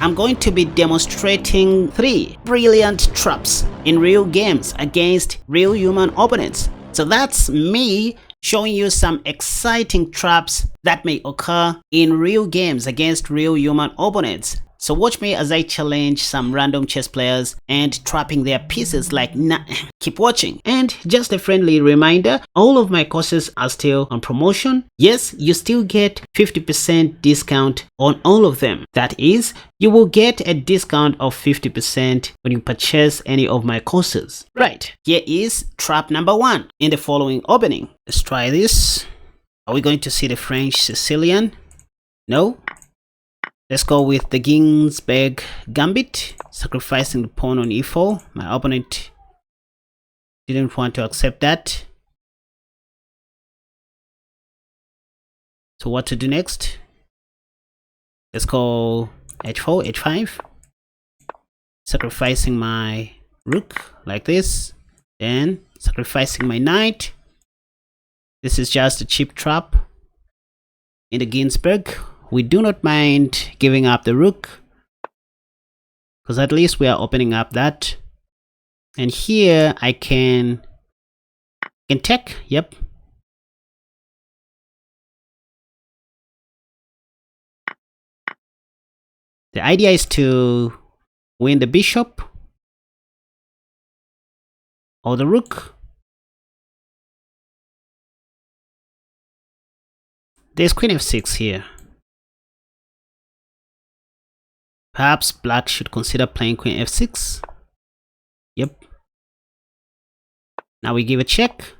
I'm going to be demonstrating 3 brilliant traps in real games against real human opponents. So that's me showing you some exciting traps that may occur in real games against real human opponents. So watch me as I challenge some random chess players and trapping their pieces like keep watching. And just a friendly reminder, all of my courses are still on promotion. Yes, you still get 50% discount on all of them. That is, you will get a discount of 50% when you purchase any of my courses. Right, here is trap number 1 in the following opening. Let's try this. Are we going to see the French Sicilian? No. Let's go with the Ginsburg gambit, sacrificing the pawn on e4. My opponent didn't want to accept that. So what to do next? Let's go h4, h5, sacrificing my rook like this, then sacrificing my knight. This is just a cheap trap in the Ginsburg. We do not mind giving up the rook, because at least we are opening up that. And here I can take, yep. The idea is to win the bishop or the rook. There's queen f6 here. Perhaps black should consider playing queen f6. Yep. Now we give a check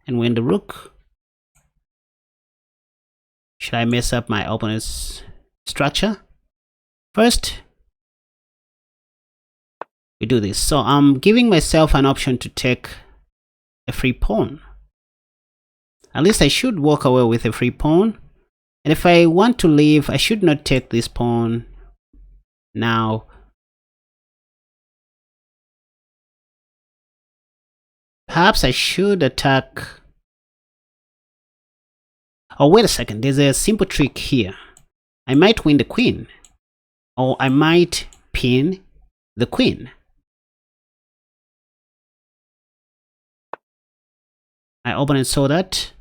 and win the rook. Should I mess up my opponent's structure? First, we do this. So I'm giving myself an option to take a free pawn. At least I should walk away with a free pawn. And if I want to leave, I should not take this pawn now. Perhaps I should attack. Oh, wait a second. There's a simple trick here. I might win the queen, or I might pin the queen. My opponent saw that.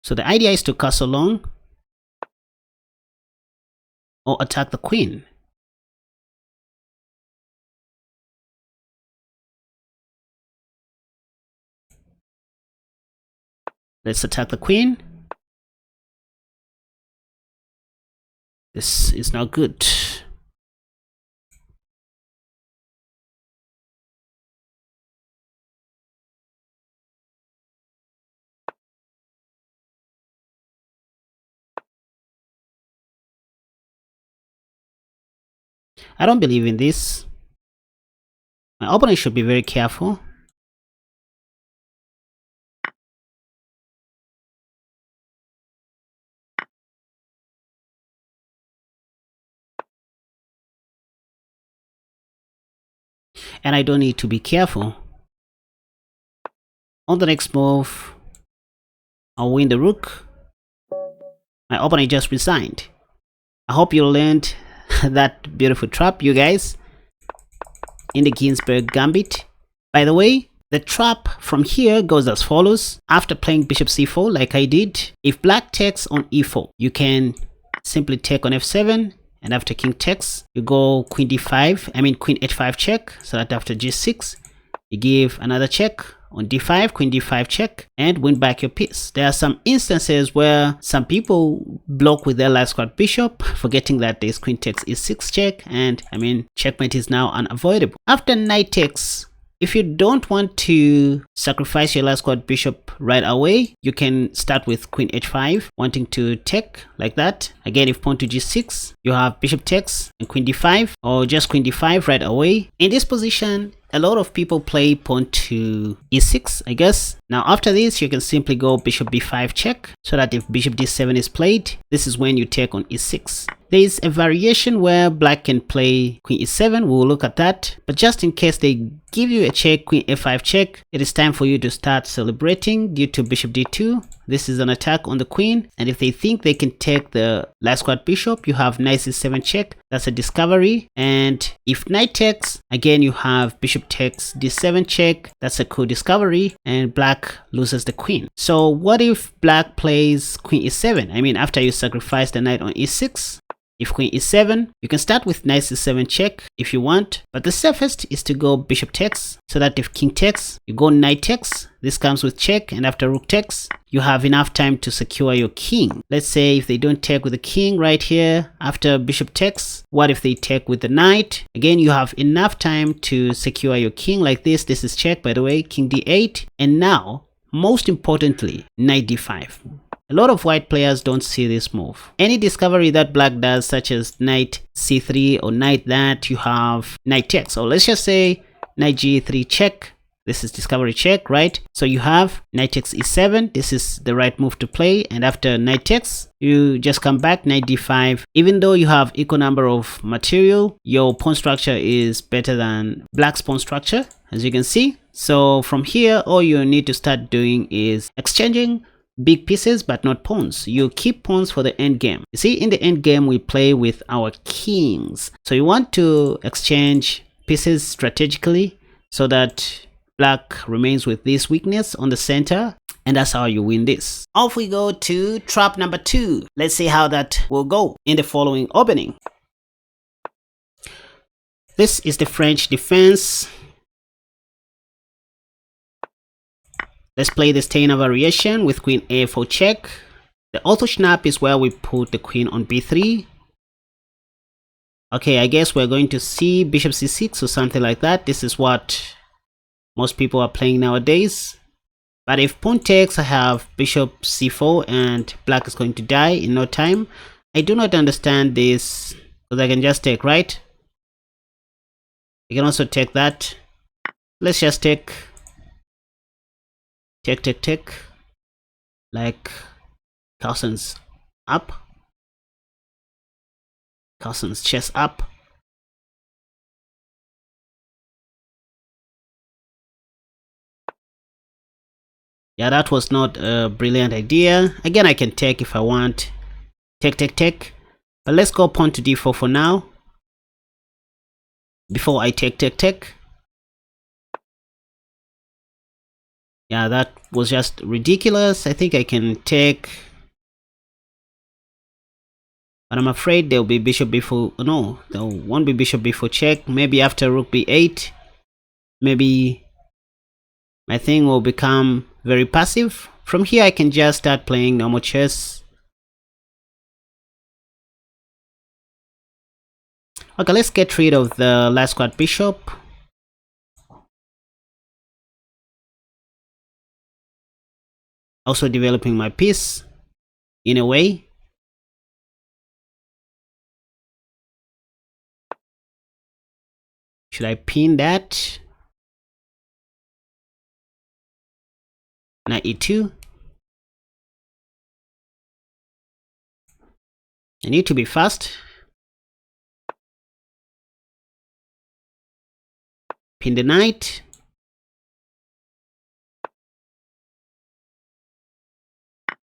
So the idea is to castle long or attack the queen. Let's attack the queen. This is not good. I don't believe in this. My opponent should be very careful. And I don't need to be careful. On the next move, I'll win the rook. My opponent just resigned. I hope you learned that beautiful trap, you guys, in the Ginsburg gambit. By the way, the trap from here goes as follows. After playing bishop c4 like I did, if black takes on e4, you can simply take on f7, and after king takes, you go queen d5, queen h5 check, so that after g6, you give another check on d5, queen d5 check, and win back your piece. There are some instances where some people block with their last squad bishop, forgetting that there's queen takes e6 check, and checkmate is now unavoidable. After knight takes, if you don't want to sacrifice your last squad bishop right away, you can start with queen h5, wanting to take like that. Again, if pawn to g6, you have bishop takes and queen d5, or just queen d5 right away. In this position, a lot of people play pawn to e6, I guess. Now after this, you can simply go bishop b5 check, so that if bishop d7 is played, this is when you take on e6. There is a variation where black can play queen e7. We'll look at that. But just in case they give you a check, queen a5 check, it is time for you to start celebrating due to bishop d2. This is an attack on the queen, and if they think they can take the last squad bishop, you have knight c7 check. That's a discovery. And if knight takes, again you have bishop takes d7 check. That's a cool discovery, and black loses the queen. So what if black plays queen e7? I mean, after you sacrifice the knight on e6. If queen e7, you can start with knight c7 check if you want, but the safest is to go bishop takes, so that if king takes, you go knight takes. This comes with check, and after rook takes, you have enough time to secure your king. Let's say if they don't take with the king right here after bishop takes, what if they take with the knight? Again, you have enough time to secure your king like this. This is check, by the way, king d8, and now, most importantly, knight d5. A lot of white players don't see this move. Any discovery that black does, such as knight c3 or knight that, you have knight takes. So let's just say knight g3 check. This is discovery check, right? So you have knight takes e7. This is the right move to play. And after knight takes, you just come back knight d5. Even though you have equal number of material, your pawn structure is better than black's pawn structure, as you can see. So from here, all you need to start doing is exchanging big pieces, but not pawns. You keep pawns for the end game. You see, in the end game, we play with our kings. So you want to exchange pieces strategically so that black remains with this weakness on the center. And that's how you win this. Off we go to trap number 2. Let's see how that will go in the following opening. This is the French defense. Let's play the Steiner variation with queen a4 check. The auto snap is where we put the queen on b3. Okay, I guess we're going to see bishop c6 or something like that. This is what most people are playing nowadays. But if pawn takes, I have bishop c4 and black is going to die in no time. I do not understand this because I can just take, right? You can also take that. Let's just take like Carlsen's up, Carlsen's chess up. Yeah, that was not a brilliant idea. Again, I can take if I want. Take. But let's go pawn to d4 for now. Before I take. Yeah, that was just ridiculous. I think I can take. But I'm afraid there'll be bishop b4. No, there won't be bishop b4 check. Maybe after rook b8. Maybe my thing will become very passive. From here, I can just start playing normal chess. Okay, let's get rid of the last squad bishop. Also developing my piece in a way. Should I pin that? Knight e2. I need to be fast. Pin the knight.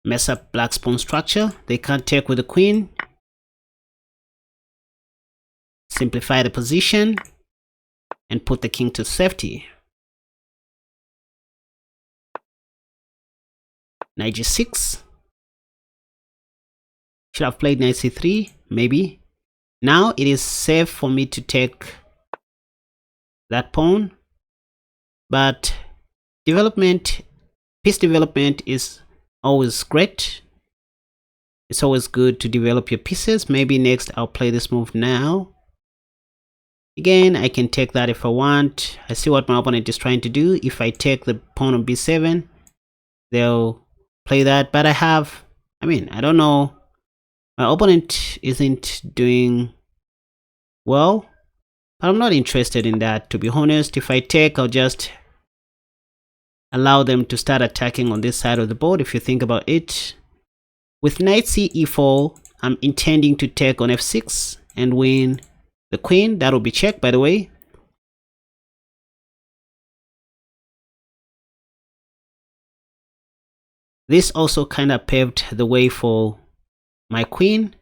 Mess up black's pawn structure. They can't take with the queen. Simplify the position and put the king to safety. Knight g6. Should have played knight c3, maybe. Now it is safe for me to take that pawn, but piece development is always great. It's always good to develop your pieces. Maybe next I'll play this move now. Again, I can take that if I want. I see what my opponent is trying to do. If I take the pawn on b7, they'll play that. But I don't know. My opponent isn't doing well. But I'm not interested in that, to be honest. If I take, I'll just allow them to start attacking on this side of the board, if you think about it. With knight c e4, I'm intending to take on f6 and win the queen. That will be check, by the way. This also kind of paved the way for my queen.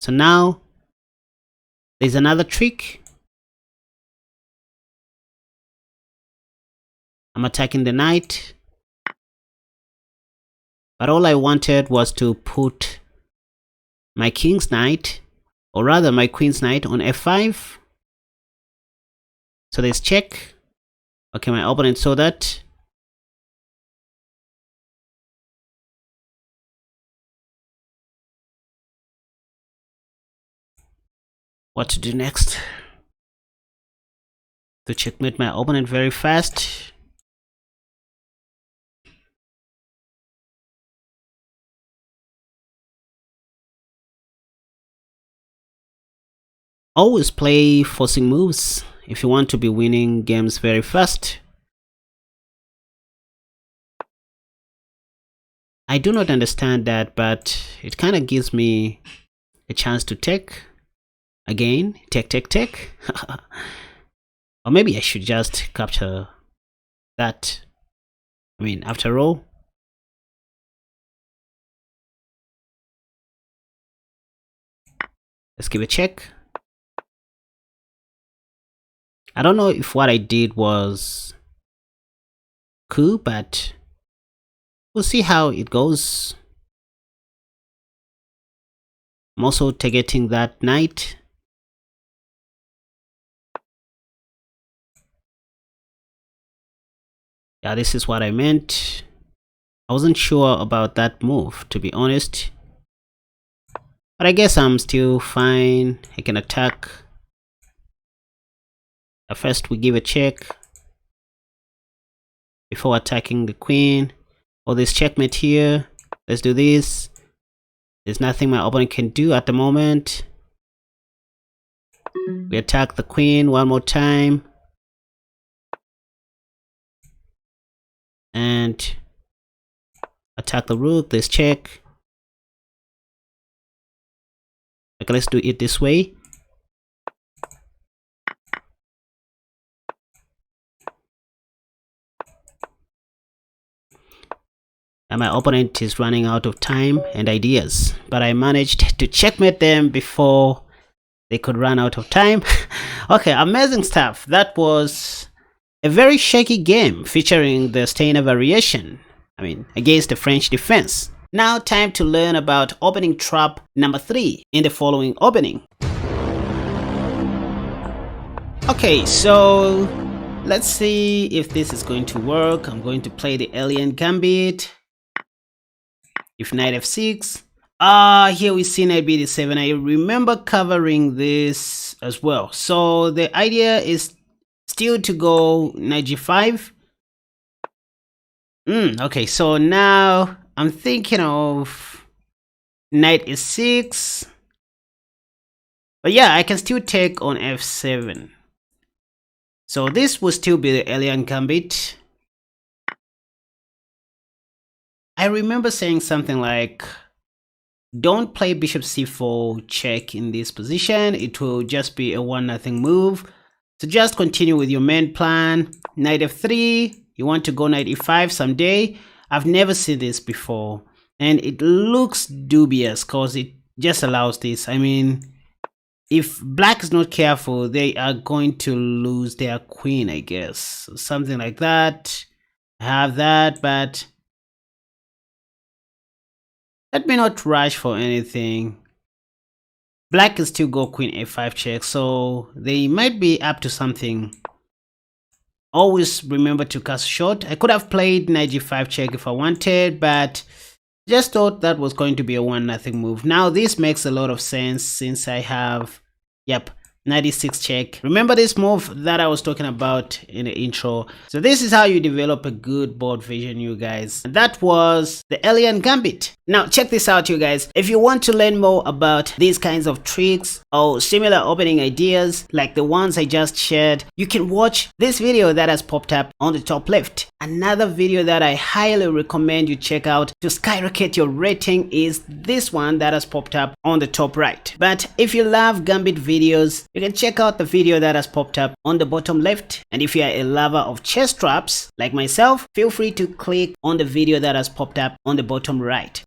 So now there's another trick. I'm attacking the knight, but all I wanted was to put my king's knight, or rather my queen's knight, on f5. So there's check. Okay, my opponent saw that. What to do next? To checkmate my opponent very fast. Always play forcing moves if you want to be winning games very fast. I do not understand that, but it kind of gives me a chance to take again. Take. Or maybe I should just capture that. I mean, after all, let's give a check. I don't know if what I did was cool, but we'll see how it goes. I'm also targeting that knight. Yeah, this is what I meant. I wasn't sure about that move, to be honest. But I guess I'm still fine. I can attack. First, we give a check before attacking the queen. Oh, there's checkmate here. Let's do this. There's nothing my opponent can do at the moment. We attack the queen one more time. And attack the rook. There's check. Okay, let's do it this way. And my opponent is running out of time and ideas, but I managed to checkmate them before they could run out of time. Okay, amazing stuff. That was a very shaky game featuring the Steiner variation, against the French defense. Now time to learn about opening trap number 3 in the following opening. Okay, so let's see if this is going to work. I'm going to play the alien gambit. If knight f6, here we see knight b7. I remember covering this as well. So the idea is still to go knight g5. Okay, so now I'm thinking of knight e6. But yeah, I can still take on f7. So this will still be the alien gambit. I remember saying something like, don't play bishop c4 check in this position. It will just be a 1-0 move. So just continue with your main plan. Knight f3. You want to go knight e5 someday. I've never seen this before. And it looks dubious because it just allows this. I mean, if black is not careful, they are going to lose their queen, I guess. Something like that. I have that, but let me not rush for anything. Black can still go queen a5 check, so they might be up to something. Always remember to cast short. I could have played knight g5 check if I wanted, but just thought that was going to be a 1-0 move. Now this makes a lot of sense since I have, 96 check. Remember this move that I was talking about in the intro? So this is how you develop a good board vision, you guys. And that was the alien gambit. Now check this out, you guys. If you want to learn more about these kinds of tricks or similar opening ideas like the ones I just shared, you can watch this video that has popped up on the top left. Another video that I highly recommend you check out to skyrocket your rating is this one that has popped up on the top right. But if you love gambit videos, you can check out the video that has popped up on the bottom left. And if you are a lover of chess traps like myself, feel free to click on the video that has popped up on the bottom right.